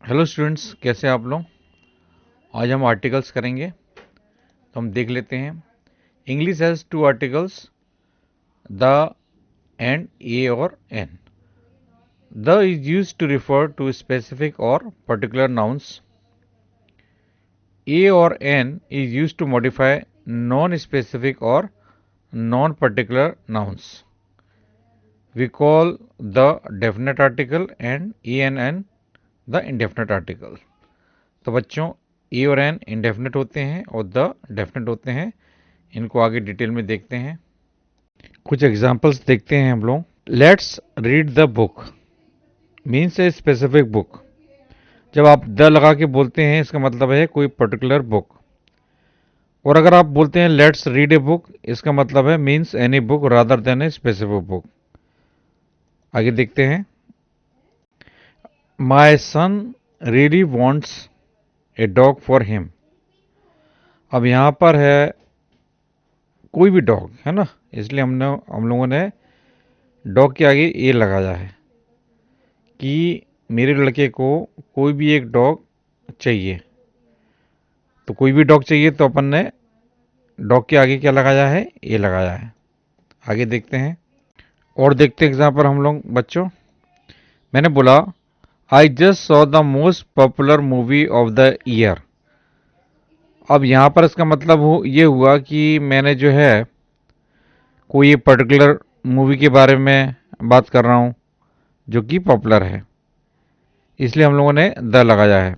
Hello students, कैसे हैं आप लोग। आज हम आर्टिकल्स करेंगे, तो हम देख लेते हैं। English has two articles, the and a और an. The is use to refer to specific और पर्टिकुलर नाउन्स। ए और an is use to modify non specific और non particular nouns. We call the definite article and a and an the indefinite article. तो बच्चों, ए और N indefinite होते हैं और the definite होते हैं। इनको आगे डिटेल में देखते हैं। कुछ एग्जांपल्स देखते हैं हम लोग। Let's read the book means A specific book. जब आप द लगा के बोलते हैं, इसका मतलब है कोई पर्टिकुलर बुक। और अगर आप बोलते हैं लेट्स रीड ए बुक, इसका मतलब है means any book rather than a specific book. आगे देखते हैं। My son really wants a dog for him. अब यहां पर है कोई भी डॉग, है ना, इसलिए हम लोगों ने डॉग के आगे ए लगाया है कि मेरे लड़के को कोई भी एक डॉग चाहिए। तो कोई भी डॉग चाहिए तो अपन ने डॉग के आगे क्या लगाया है, ए लगाया है। आगे देखते हैं और देखते हैं एग्जाम्पल हम लोग बच्चों। मैंने बोला I just saw the most popular movie of the year. अब यहाँ पर इसका मतलब ये हुआ कि मैंने जो है कोई एक पर्टिकुलर मूवी के बारे में बात कर रहा हूँ जो कि पॉपुलर है, इसलिए हम लोगों ने द लगाया है।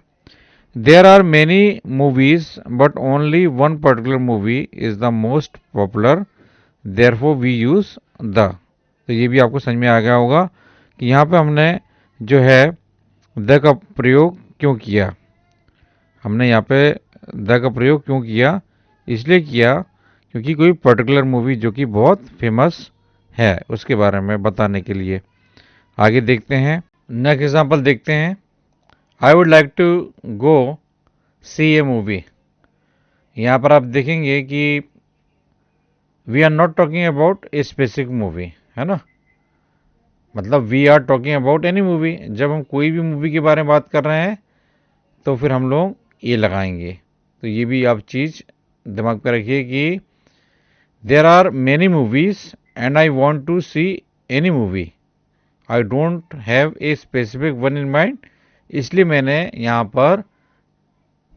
There are many movies but only one particular movie is the most popular, therefore we use the. तो ये भी आपको समझ में आ गया होगा कि यहाँ पे हमने जो है द का प्रयोग क्यों किया। हमने यहाँ पे द का प्रयोग क्यों किया, इसलिए किया क्योंकि कोई पर्टिकुलर मूवी जो कि बहुत फेमस है उसके बारे में बताने के लिए। आगे देखते हैं, नेक्स्ट एग्जांपल देखते हैं। I would like to go see a movie. यहाँ पर आप देखेंगे कि we are not talking about a specific movie, है ना, मतलब we are talking about any movie. जब हम कोई भी मूवी के बारे में बात कर रहे हैं तो फिर हम लोग ये लगाएंगे। तो ये भी आप चीज़ दिमाग में रखिए कि there are many movies and I want to see any movie, I don't have a specific one in mind. इसलिए मैंने यहाँ पर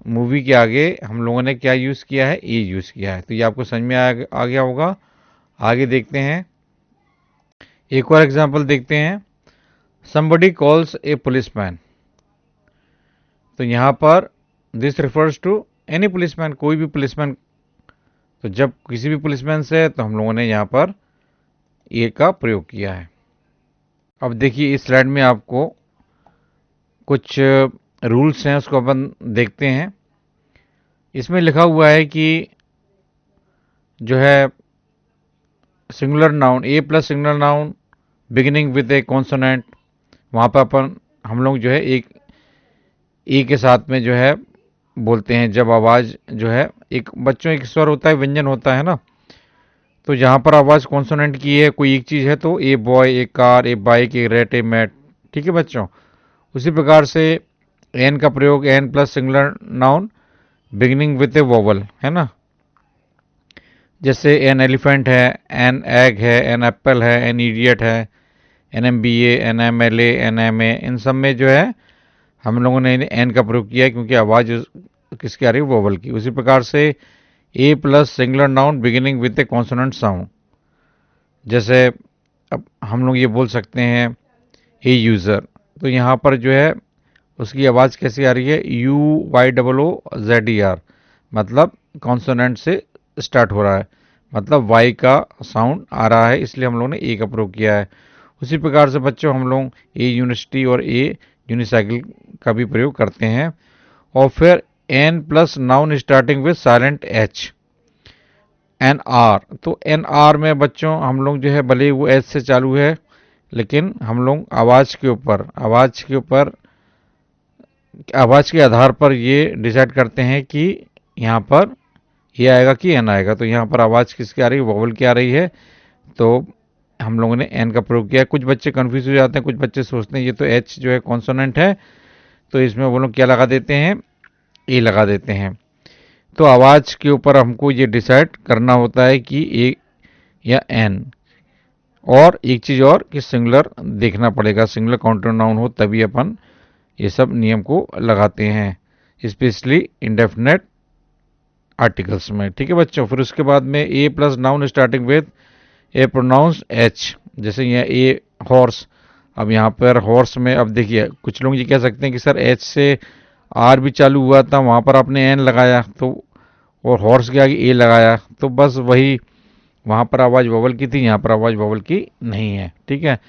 मूवी के आगे हम लोगों ने क्या यूज़ किया है, ए यूज़ किया है। तो ये आपको समझ में आ गया होगा। आगे देखते हैं, एक और एग्जांपल देखते हैं। somebody calls a policeman. तो यहाँ पर this refers to any policeman, कोई भी पुलिसमैन। तो जब किसी भी पुलिसमैन से तो हम लोगों ने यहाँ पर ए का प्रयोग किया है। अब देखिए इस स्लाइड में आपको कुछ रूल्स हैं, उसको अपन देखते हैं। इसमें लिखा हुआ है कि जो है singular noun A plus singular noun beginning with A consonant, वहाँ पर अपन हम लोग जो है एक ए के साथ में जो है बोलते हैं। जब आवाज़ जो है एक बच्चों एक स्वर होता है, व्यंजन होता है ना, तो जहाँ पर आवाज़ कॉन्सोनेंट की है कोई एक चीज़ है तो a boy, a car, a bike, a rat, a mat. ठीक है बच्चों, उसी प्रकार से एन का प्रयोग an plus singular noun beginning with a vowel, है ना, जैसे एन एलिफेंट है, एन एग है, एन एप्पल है, एन इडियट है, an M B A, an M L A, an M A. इन सब में जो है हम लोगों ने एन का प्रयोग किया है क्योंकि आवाज़ किसकी आ रही है, वोवल की। उसी प्रकार से a plus singular noun beginning with a consonant sound, जैसे अब हम लोग ये बोल सकते हैं ए यूज़र। तो यहाँ पर जो है उसकी आवाज़ कैसी आ रही है, U Y double O Z E R, मतलब कॉन्सोनेंट से स्टार्ट हो रहा है, मतलब वाई का साउंड आ रहा है, इसलिए हम लोगों ने ए का प्रयोग किया है। उसी प्रकार से बच्चों हम लोग ए यूनिवर्सिटी और ए यूनिसाइकिल का भी प्रयोग करते हैं। और फिर an plus noun starting with silent H, an hour. तो एन आर में बच्चों हम लोग जो है भले वो एच से चालू है, लेकिन हम लोग आवाज़ के आधार पर ये डिसाइड करते हैं कि यहाँ पर ये आएगा कि एन आएगा। तो यहाँ पर आवाज़ किसकी आ रही है, वोवल की आ रही है, तो हम लोगों ने एन का प्रयोग किया। कुछ बच्चे कंफ्यूज हो जाते हैं, कुछ बच्चे सोचते हैं ये तो एच जो है कॉन्सोनेंट है, तो इसमें वो लोग क्या लगा देते हैं, ए लगा देते हैं। तो आवाज़ के ऊपर हमको ये डिसाइड करना होता है कि ए या एन। और एक चीज़ और कि सिंगुलर देखना पड़ेगा, सिंगुलर काउंटर नाउन हो तभी अपन ये सब नियम को लगाते हैं, स्पेशली इंडेफिनेट आर्टिकल्स में। ठीक है बच्चों, फिर उसके बाद में a plus noun starting with a pronounce H, जैसे यहाँ ए हॉर्स। अब यहाँ पर हॉर्स में अब देखिए कुछ लोग ये कह सकते हैं कि सर एच से आर भी चालू हुआ था, वहाँ पर आपने एन लगाया तो, और हॉर्स के आगे ए लगाया, तो बस वही वहाँ पर आवाज़ वोवल की थी, यहाँ पर आवाज़ वोवल की नहीं है। ठीक है।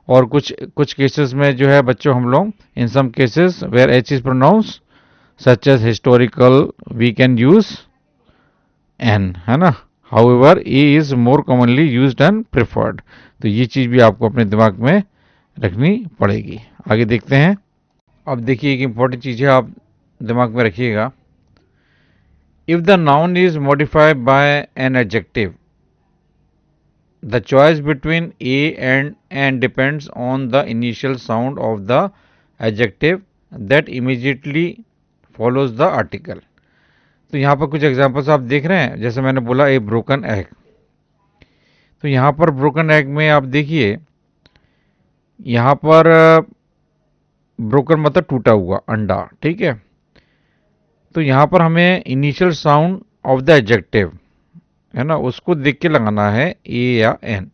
और कुछ कुछ केसेस में जो है बच्चों हम लोग in some cases where H is pronounce such as historical we can use an, है ना। However a is more commonly used and preferred. तो ये चीज़ भी आपको अपने दिमाग में रखनी पड़ेगी। आगे देखते हैं। अब देखिए एक इंपॉर्टेंट चीज़ है, आप दिमाग में रखिएगा। If the noun is modified by an adjective, the choice between a and n depends on the initial sound of the adjective that immediately follows the article। तो यहाँ पर कुछ एग्जांपल्स आप देख रहे हैं, जैसे मैंने बोला ए ब्रोकन एग। तो यहाँ पर ब्रोकन एग में आप देखिए, यहाँ पर ब्रोकन मतलब टूटा हुआ अंडा। ठीक है। तो यहाँ पर हमें initial sound of the adjective, है ना, उसको देख के लगाना है ए या एन।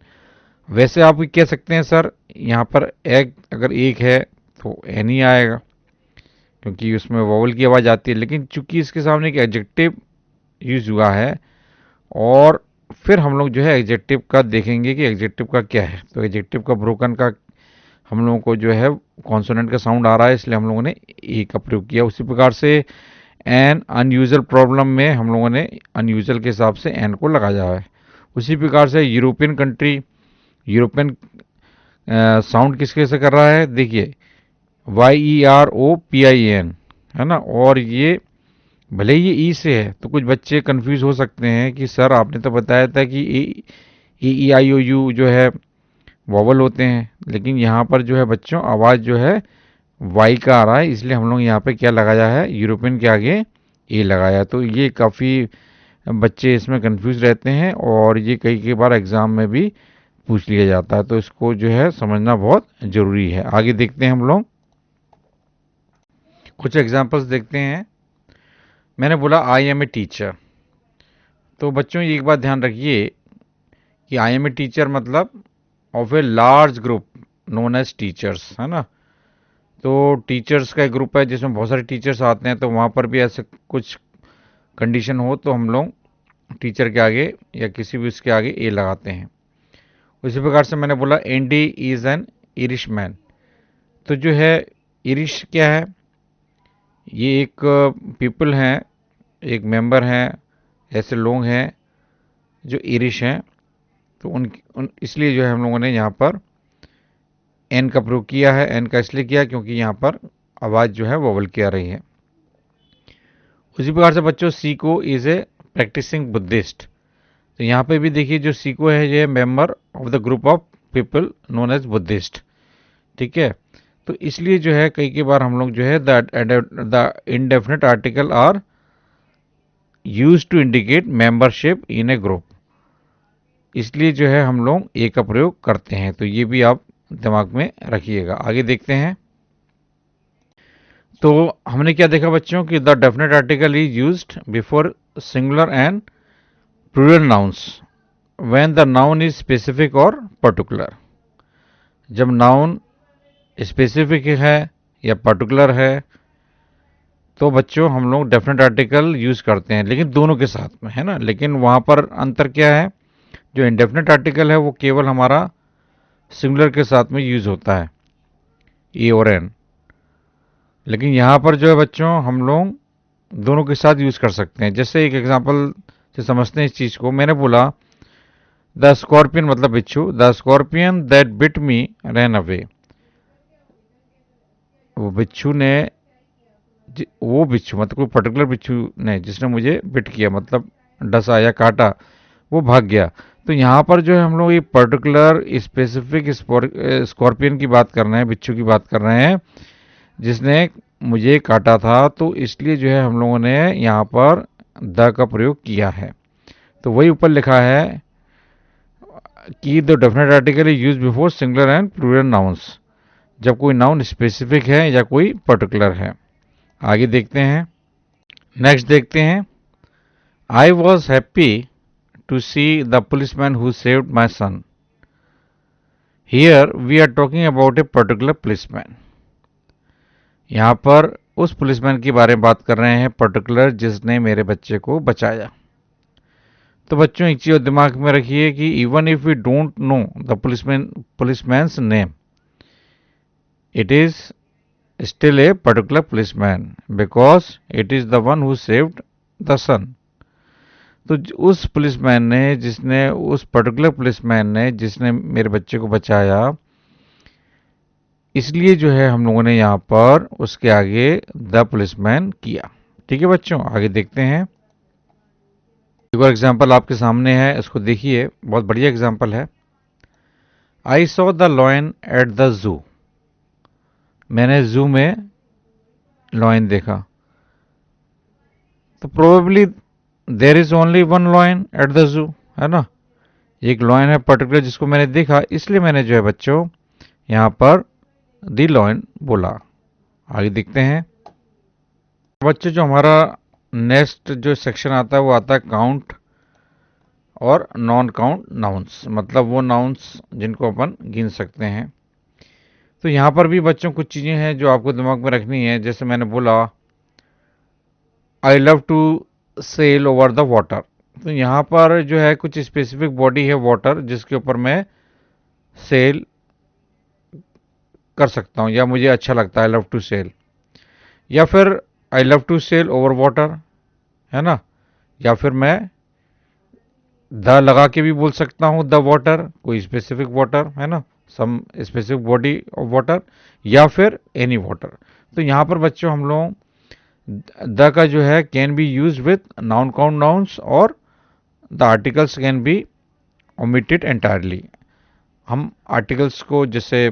वैसे आप कह सकते हैं सर यहाँ पर एग अगर एक है तो एन ही आएगा, क्योंकि उसमें वोवल की आवाज़ आती है। लेकिन चूंकि इसके सामने एक एडजेक्टिव यूज हुआ है, और फिर हम लोग जो है एडजेक्टिव का देखेंगे कि एडजेक्टिव का क्या है। तो एडजेक्टिव का ब्रोकन का हम लोगों को जो है कॉन्सोनेंट का साउंड आ रहा है, इसलिए हम लोगों ने ए का प्रयोग किया। उसी प्रकार से एन अनयूजल प्रॉब्लम में हम लोगों ने अनयूजल के हिसाब से एन को लगाया है। उसी प्रकार से यूरोपियन कंट्री, यूरोपियन साउंड किसके से कर रहा है, देखिए YEROPIN, है ना। और ये भले ही ये ई से है, तो कुछ बच्चे कंफ्यूज हो सकते हैं कि सर आपने तो बताया था कि EEIOU जो है वॉवल होते हैं, लेकिन यहाँ पर जो है बच्चों आवाज़ जो है वाई का आ रहा है, इसलिए हम लोग यहाँ पे क्या लगाया है, यूरोपियन के आगे ए लगाया। तो ये काफ़ी बच्चे इसमें कंफ्यूज रहते हैं, और ये कई बार एग्ज़ाम में भी पूछ लिया जाता है, तो इसको जो है समझना बहुत ज़रूरी है। आगे देखते हैं हम लोग, कुछ एग्जांपल्स देखते हैं। मैंने बोला आई एम ए टीचर। तो बच्चों एक बात ध्यान रखिए कि आई एम ए टीचर मतलब of a large group known as teachers, है ना। तो टीचर्स का एक ग्रुप है जिसमें बहुत सारे टीचर्स आते हैं, तो वहाँ पर भी ऐसे कुछ कंडीशन हो तो हम लोग टीचर के आगे या किसी भी उसके आगे ए लगाते हैं। उसी प्रकार से मैंने बोला Andy is an Irish man. तो जो है इरिश क्या है, ये एक पीपल हैं, एक मेंबर हैं, ऐसे लोग हैं जो इरिश हैं। तो इसलिए जो है हम लोगों ने यहाँ पर एन का प्रयोग किया है। एन का इसलिए किया क्योंकि यहाँ पर आवाज़ जो है वोवल की आ रही है। उसी प्रकार से बच्चों Seiko is a practicing Buddhist. तो यहाँ पे भी देखिए जो सीको है ये member of the group of people known as Buddhist. ठीक है। तो इसलिए जो है कई बार हम लोग जो है the indefinite article are use to indicate membership in a group, इसलिए जो है हम लोग ए का प्रयोग करते हैं। तो ये भी आप दिमाग में रखिएगा। आगे देखते हैं। तो हमने क्या देखा बच्चों कि the definite article is used before singular and plural nouns when the noun is specific और पर्टिकुलर। जब नाउन स्पेसिफिक है या पर्टिकुलर है तो बच्चों हम लोग डेफिनेट आर्टिकल यूज करते हैं, लेकिन दोनों के साथ में, है ना। लेकिन वहां पर अंतर क्या है, जो इंडेफिनेट आर्टिकल है वो केवल हमारा सिंगुलर के साथ में यूज होता है, ए और एन। लेकिन यहाँ पर जो है बच्चों हम लोग दोनों के साथ यूज कर सकते हैं। जैसे एक एग्जांपल से समझते हैं इस चीज को। मैंने बोला द स्कॉर्पियन मतलब बिच्छू, the scorpion that bit me ran away. वो बिच्छू मतलब कोई पर्टिकुलर बिच्छू ने जिसने मुझे बिट किया मतलब डसा या काटा, वो भाग गया। तो यहाँ पर जो है हम लोग ये पर्टिकुलर स्पेसिफिक स्कॉर्पियन की बात कर रहे हैं, बिच्छू की बात कर रहे हैं, जिसने मुझे काटा था, तो इसलिए जो है हम लोगों ने यहाँ पर द का प्रयोग किया है। तो वही ऊपर लिखा है कि the definite article is use before singular and plural nouns, जब कोई नाउन स्पेसिफिक है या कोई पर्टिकुलर है। आगे देखते हैं, नेक्स्ट देखते हैं। I was happy to see the policeman who saved my son. Here we are talking about a particular policeman. यहाँ पर उस पुलिसमैन के बारे में बात कर रहे हैं, पर्टिकुलर, जिसने मेरे बच्चे को बचाया। तो बच्चों एक चीज दिमाग में रखिए कि even if we don't know the policeman's name, it is still a particular policeman because it is the one who saved the son। तो उस पुलिसमैन ने, जिसने, उस पर्टिकुलर पुलिसमैन ने जिसने मेरे बच्चे को बचाया, इसलिए जो है हम लोगों ने यहाँ पर उसके आगे द पुलिसमैन किया। ठीक है बच्चों, आगे देखते हैं। एक और एग्जाम्पल आपके सामने है, इसको देखिए, बहुत बढ़िया एग्जाम्पल है। I saw the lion at the zoo. मैंने जू में लॉयन देखा। तो probably there is only one lion at the zoo, है ना। एक लॉयन है पर्टिकुलर जिसको मैंने देखा, इसलिए मैंने जो है बच्चों यहाँ पर दी लॉयन बोला। आगे देखते हैं बच्चों, जो हमारा नेक्स्ट जो सेक्शन आता है वो आता है काउंट और नॉन काउंट नाउन्स, मतलब वो नाउन्स जिनको अपन गिन सकते हैं। तो यहाँ पर भी बच्चों कुछ चीज़ें हैं जो आपको दिमाग में रखनी है। जैसे मैंने बोला I love to sail over the water, तो यहाँ पर जो है कुछ स्पेसिफिक बॉडी है वाटर जिसके ऊपर मैं सेल कर सकता हूँ, या मुझे अच्छा लगता है आई लव टू सेल, या फिर I love to sail over water, है ना। या फिर मैं द लगा के भी बोल सकता हूँ द वाटर, कोई स्पेसिफिक वाटर, है ना, some specific body of water, या फिर एनी वाटर। तो यहाँ पर बच्चों हम लोग द का जो है can be use with noun count nouns, और the articles can be omitted entirely. हम आर्टिकल्स को जैसे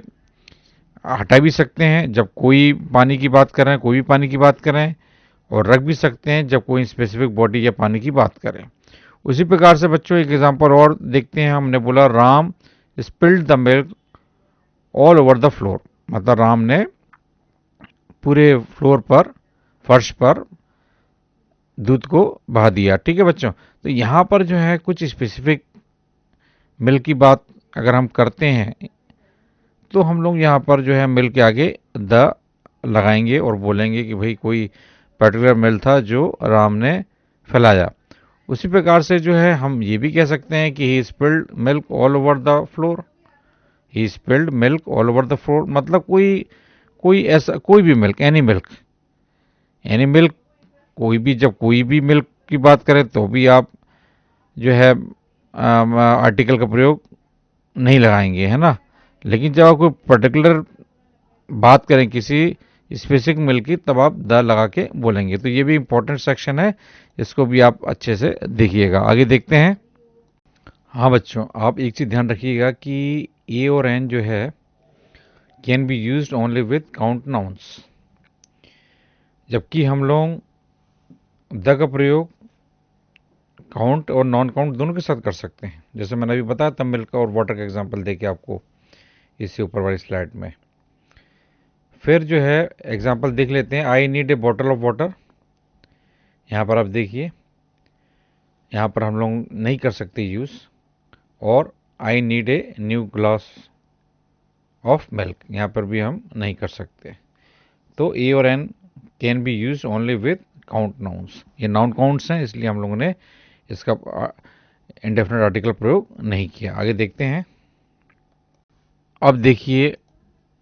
हटा भी सकते हैं जब कोई पानी की बात कर रहे हैं, कोई भी पानी की बात करें, और रख भी सकते हैं जब कोई स्पेसिफिक बॉडी या पानी की बात करें। उसी प्रकार से बच्चों एक एग्जांपल और देखते हैं। हमने बोला Ram spilled the milk all over the floor, मतलब राम ने पूरे फ्लोर पर, फर्श पर दूध को बहा दिया। ठीक है बच्चों, तो यहाँ पर जो है कुछ स्पेसिफिक मिल्क की बात अगर हम करते हैं तो हम लोग यहाँ पर जो है मिल्क के आगे द लगाएंगे और बोलेंगे कि भाई कोई पर्टिकुलर मिल्क था जो राम ने फैलाया। उसी प्रकार से जो है हम ये भी कह सकते हैं कि he spilled milk all over the floor, he spilled milk all over the floor, मतलब कोई ऐसा कोई भी milk, any milk, any milk, कोई भी, जब कोई भी मिल्क की बात करें तो भी आप जो है आर्टिकल का प्रयोग नहीं लगाएंगे, है ना। लेकिन जब आप कोई पर्टिकुलर बात करें किसी स्पेसिफिक मिल्क की, तब आप द लगा के बोलेंगे। तो ये भी इंपॉर्टेंट सेक्शन है, इसको भी आप अच्छे से देखिएगा। आगे देखते हैं। हाँ बच्चों, आप एक चीज़ ध्यान रखिएगा कि ए और एन जो है can be used only with count nouns, जबकि हम लोग द का प्रयोग काउंट और नॉन काउंट दोनों के साथ कर सकते हैं। जैसे मैंने अभी बताया था मिल्क और वाटर का एग्जांपल देके आपको इससे ऊपर वाली स्लाइड में। फिर जो है एग्जांपल देख लेते हैं। I need a bottle of water, यहाँ पर आप देखिए, यहाँ पर हम लोग नहीं कर सकते यूज़। और I need a new glass of milk, यहाँ पर भी हम नहीं कर सकते। तो ए और an can be use only with count nouns. ये नाउन काउंट्स हैं, इसलिए हम लोगों ने इसका इंडेफिनिट आर्टिकल प्रयोग नहीं किया। आगे देखते हैं। अब देखिए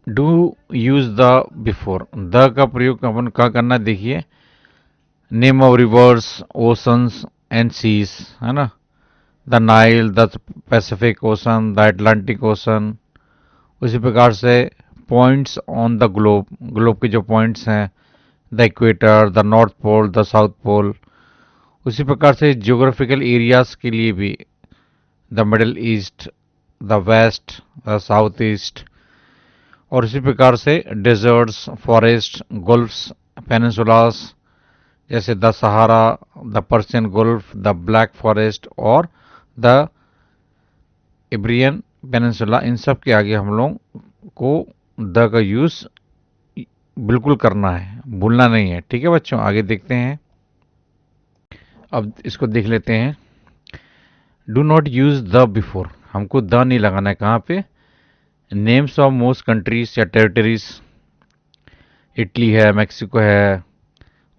do use the before, the का प्रयोग अपन क्या करना है, देखिए name of rivers, oceans and seas, है ना, the Nile, the Pacific Ocean, the Atlantic Ocean. उसी प्रकार से points on the globe, globe के जो पॉइंट्स हैं, the equator, the North Pole, the South Pole. उसी प्रकार से जियोग्राफिकल एरियाज के लिए भी the Middle East, the West, the South East. और इसी प्रकार से डेजर्ट्स, फॉरेस्ट, गुल्फ्स, पेनिनसुलास जैसे the Sahara, the Persian Gulf, the black forest और द इब्रियन पेनिनसुला, इन सब के आगे हम लोग को द का यूज बिल्कुल करना है, भूलना नहीं है। ठीक है बच्चों, आगे देखते हैं। अब इसको देख लेते हैं। Do not use the before, हमको द नहीं लगाना है। कहाँ पे? नेम्स ऑफ मोस्ट कंट्रीज या टेरिटरीज, इटली है, मैक्सिको है,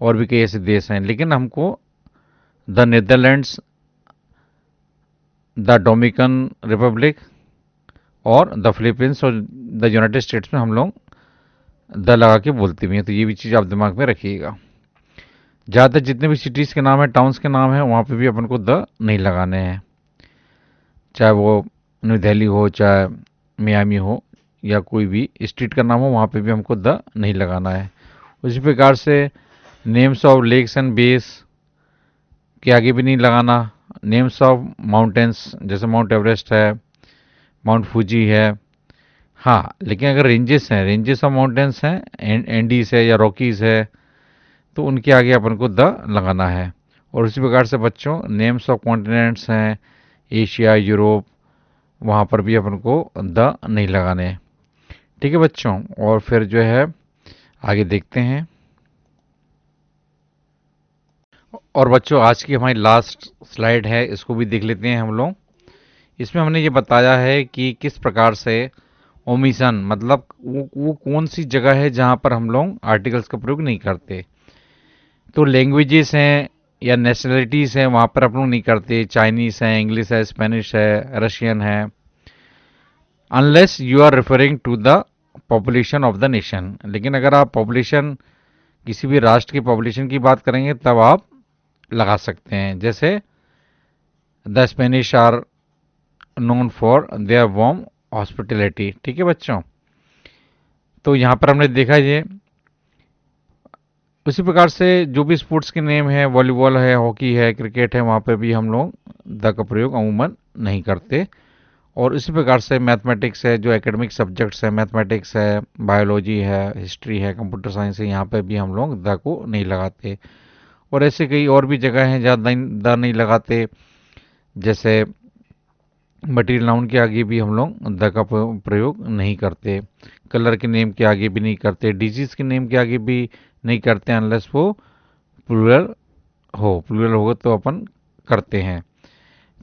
और भी कई ऐसे देश हैं, लेकिन हमको the Netherlands, the Dominican Republic और द फिलीपींस और द यूनाइटेड स्टेट्स में हम लोग द लगा के बोलते भी हैं, तो ये भी चीज़ आप दिमाग में रखिएगा। ज़्यादातर जितने भी सिटीज़ के नाम है, टाउन्स के नाम है, वहाँ पे भी अपन को द नहीं लगाने हैं, चाहे वो न्यू दिल्ली हो, चाहे मियामी हो, या कोई भी स्ट्रीट का नाम हो, वहाँ पे भी हमको द नहीं लगाना है। उसी प्रकार से names of lakes and bays के आगे भी नहीं लगाना। नेम्स ऑफ माउंटेन्स जैसे माउंट एवरेस्ट है, माउंट फूजी है, हाँ, लेकिन अगर रेंजेस हैं, रेंजेस ऑफ माउंटेन्स हैं, एंडीज है या रॉकीज है, तो उनके आगे अपन को द लगाना है। और उसी प्रकार से बच्चों नेम्स ऑफ कॉन्टिनेंट्स हैं, एशिया, यूरोप, वहाँ पर भी अपन को द नहीं लगाने हैं। ठीक है बच्चों, और फिर जो है आगे देखते हैं। और बच्चों आज की हमारी लास्ट स्लाइड है, इसको भी देख लेते हैं हम लोग। इसमें हमने ये बताया है कि किस प्रकार से ओमिशन मतलब वो कौन सी जगह है जहाँ पर हम लोग आर्टिकल्स का प्रयोग नहीं करते। तो लैंग्वेजेस हैं या नेशनलिटीज़ हैं, वहाँ पर हम लोग नहीं करते। चाइनीज़ है, इंग्लिश है, स्पेनिश है, रशियन है, unless you are referring to the population of the nation. लेकिन अगर आप पॉपुलेशन, किसी भी राष्ट्र की पॉपुलेशन की बात करेंगे तब आप लगा सकते हैं। जैसे the Spanish are known for their warm hospitality. ठीक है बच्चों, तो यहाँ पर हमने देखा ये। उसी प्रकार से जो भी स्पोर्ट्स के नेम है, वॉलीबॉल है, हॉकी है, क्रिकेट है, वहाँ पे भी हम लोग द का प्रयोग अमूमन नहीं करते। और इसी प्रकार से मैथमेटिक्स है, जो एकेडमिक सब्जेक्ट्स है, मैथमेटिक्स है, बायोलॉजी है, हिस्ट्री है, कंप्यूटर साइंस है, यहाँ पे भी हम लोग द को नहीं लगाते। और ऐसे कई और भी जगह हैं जहाँ द नहीं लगाते, जैसे मटेरियल नाउन के आगे भी हम लोग द का प्रयोग नहीं करते, कलर के नेम के आगे भी नहीं करते, डिजीज के नेम के आगे भी नहीं करते, अनलेस वो प्लूरल हो। प्लूरल होगा तो अपन करते हैं।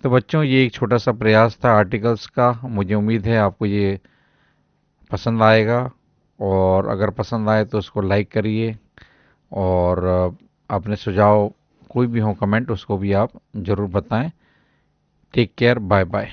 तो बच्चों ये एक छोटा सा प्रयास था आर्टिकल्स का। मुझे उम्मीद है आपको ये पसंद आएगा, और अगर पसंद आए तो उसको लाइक करिए, और अपने सुझाव कोई भी हो कमेंट, उसको भी आप ज़रूर बताएं। Take care, bye bye.